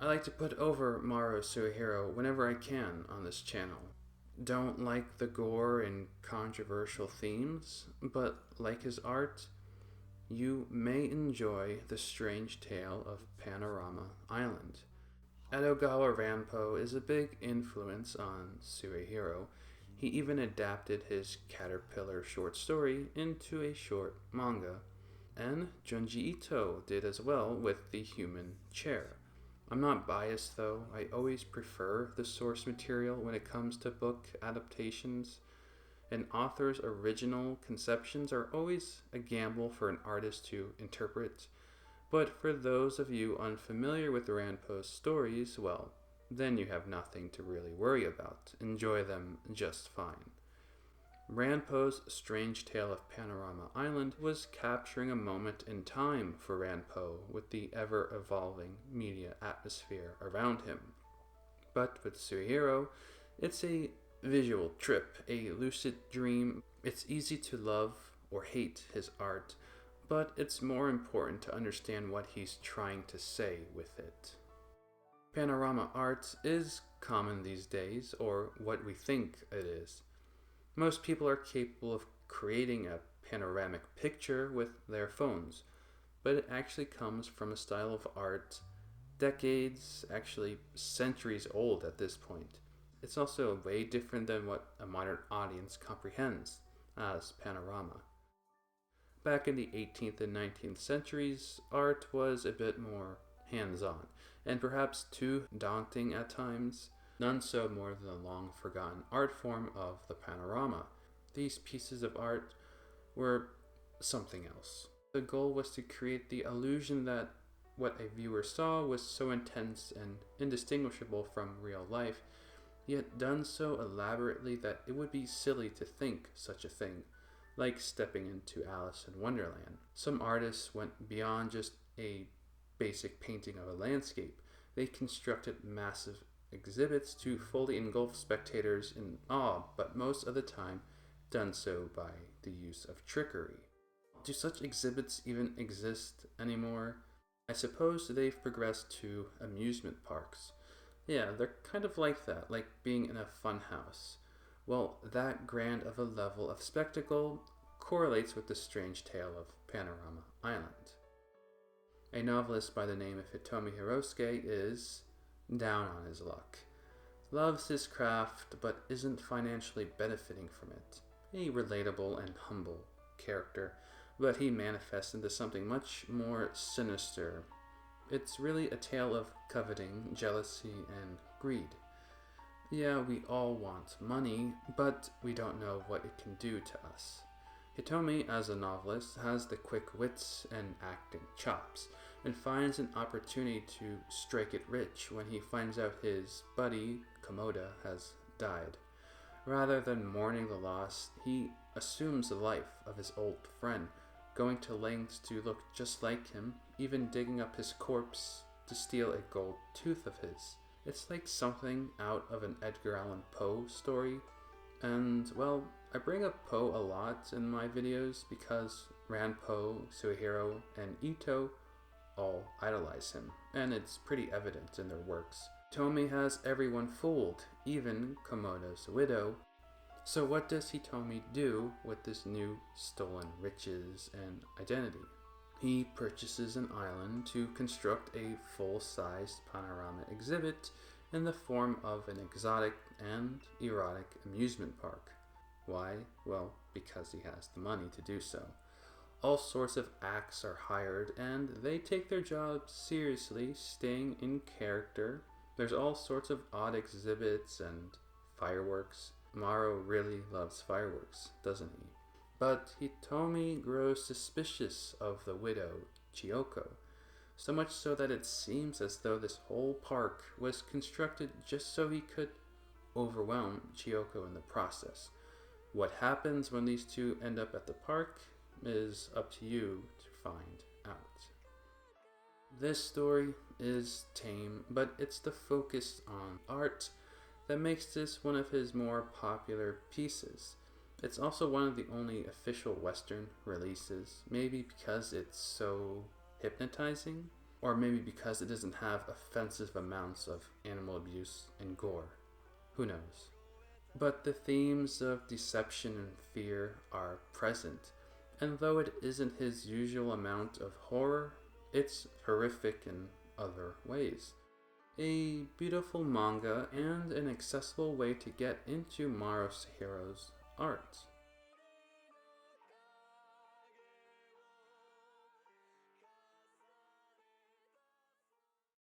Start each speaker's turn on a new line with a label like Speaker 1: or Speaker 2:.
Speaker 1: I like to put over Maruo Suehiro whenever I can on this channel. Don't like the gore and controversial themes, but like his art, you may enjoy the strange tale of Panorama Island. Edogawa Ranpo is a big influence on Suehiro. He even adapted his Caterpillar short story into a short manga. And Junji Ito did as well with The Human Chair. I'm not biased though, I always prefer the source material when it comes to book adaptations. An author's original conceptions are always a gamble for an artist to interpret, but for those of you unfamiliar with Ranpo's stories, well, then you have nothing to really worry about. Enjoy them just fine. Ranpo's Strange Tale of Panorama Island was capturing a moment in time for Ranpo with the ever-evolving media atmosphere around him. But with Suehiro, it's a visual trip, a lucid dream. It's easy to love or hate his art, but it's more important to understand what he's trying to say with it. Panorama art is common these days, or what we think it is. Most people are capable of creating a panoramic picture with their phones, but it actually comes from a style of art decades, actually centuries old at this point. It's also way different than what a modern audience comprehends as panorama. Back in the 18th and 19th centuries, art was a bit more hands-on, and perhaps too daunting at times. None so more than the long-forgotten art form of the panorama. These pieces of art were something else. The goal was to create the illusion that what a viewer saw was so intense and indistinguishable from real life, yet done so elaborately that it would be silly to think such a thing, like stepping into Alice in Wonderland. Some artists went beyond just a basic painting of a landscape. They constructed massive exhibits to fully engulf spectators in awe, but most of the time done so by the use of trickery. Do such exhibits even exist anymore? I suppose they've progressed to amusement parks. Yeah, they're kind of like that, like being in a fun house. Well, that grand of a level of spectacle correlates with the strange tale of Panorama Island. A novelist by the name of Hitomi Hirosuke is down on his luck. Loves his craft, but isn't financially benefiting from it. A relatable and humble character, but he manifests into something much more sinister. It's really a tale of coveting, jealousy, and greed. Yeah, we all want money, but we don't know what it can do to us. Hitomi, as a novelist, has the quick wits and acting chops, and finds an opportunity to strike it rich when he finds out his buddy, Komoda, has died. Rather than mourning the loss, he assumes the life of his old friend, going to lengths to look just like him, even digging up his corpse to steal a gold tooth of his. It's like something out of an Edgar Allan Poe story. And, well, I bring up Poe a lot in my videos because Ranpo, Suehiro, and Ito all idolize him, and it's pretty evident in their works. Hitomi has everyone fooled, even Komoda's widow. So what does Hitomi do with this new stolen riches and identity? He purchases an island to construct a full-sized panorama exhibit in the form of an exotic and erotic amusement park. Why? Well, because he has the money to do so. All sorts of acts are hired, and they take their jobs seriously, staying in character. There's all sorts of odd exhibits and fireworks. Maruo really loves fireworks, doesn't he? But Hitomi grows suspicious of the widow, Chiyoko, so much so that it seems as though this whole park was constructed just so he could overwhelm Chiyoko in the process. What happens when these two end up at the park is up to you to find out. This story is tame, but it's the focus on art that makes this one of his more popular pieces. It's also one of the only official Western releases, maybe because it's so hypnotizing. Or maybe because it doesn't have offensive amounts of animal abuse and gore. Who knows? But the themes of deception and fear are present, and though it isn't his usual amount of horror, it's horrific in other ways. A beautiful manga and an accessible way to get into Maruo Suehiro's art.